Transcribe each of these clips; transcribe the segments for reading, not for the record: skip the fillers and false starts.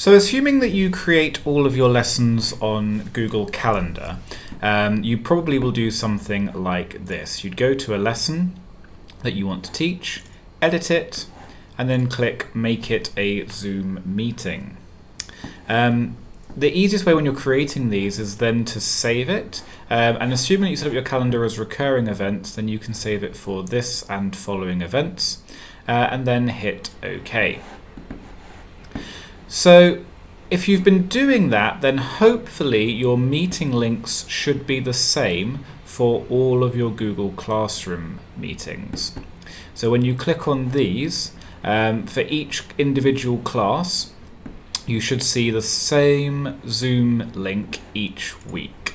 So assuming that you create all of your lessons on Google Calendar, you probably will do something like this. You'd go to a lesson that you want to teach, edit it, and then click Make it a Zoom meeting. The easiest way when you're creating these is then to save it, and assuming that you set up your calendar as recurring events, then you can save it for this and following events, and then hit OK. So if you've been doing that, then hopefully your meeting links should be the same for all of your Google Classroom meetings. So when you click on these, for each individual class, you should see the same Zoom link each week.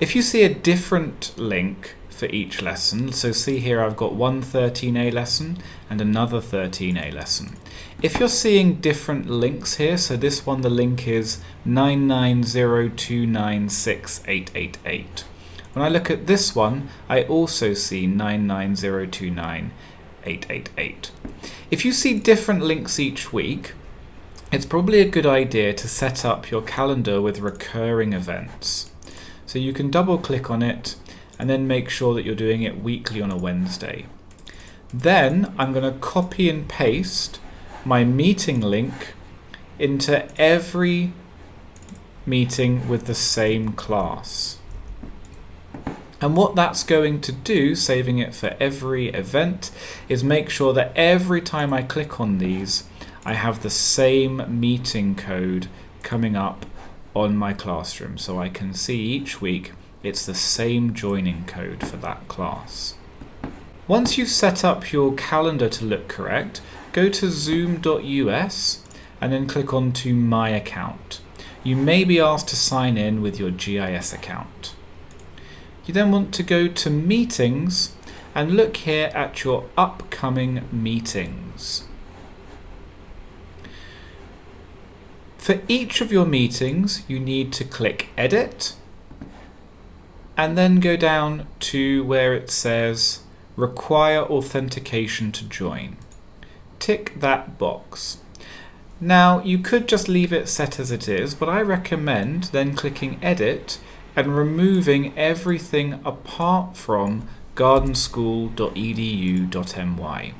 If you see a different link for each lesson, so see here I've got one 13A lesson and another 13A lesson. If you're seeing different links here, so this one the link is 990296888. When I look at this one, I also see 990298888. If you see different links each week, it's probably a good idea to set up your calendar with recurring events. So you can double click on it and then make sure that you're doing it weekly on a Wednesday. Then I'm going to copy and paste my meeting link into every meeting with the same class. And what that's going to do, saving it for every event, is make sure that every time I click on these, I have the same meeting code coming up on my classroom, so I can see each week it's the same joining code for that class. Once you've set up your calendar to look correct, go to zoom.us and then click on to My Account. You may be asked to sign in with your GIS account. You then want to go to Meetings and look here at your upcoming meetings. For each of your meetings, you need to click Edit and then go down to where it says Require Authentication to Join. Tick that box. Now you could just leave it set as it is, but I recommend then clicking Edit and removing everything apart from gardenschool.edu.my.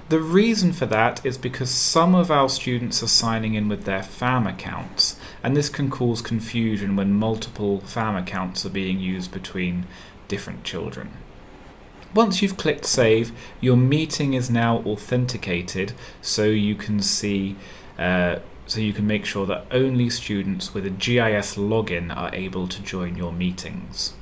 The reason for that is because some of our students are signing in with their FAM accounts, and this can cause confusion when multiple FAM accounts are being used between different children. Once you've clicked Save, your meeting is now authenticated, so you can see so you can make sure that only students with a GIS login are able to join your meetings.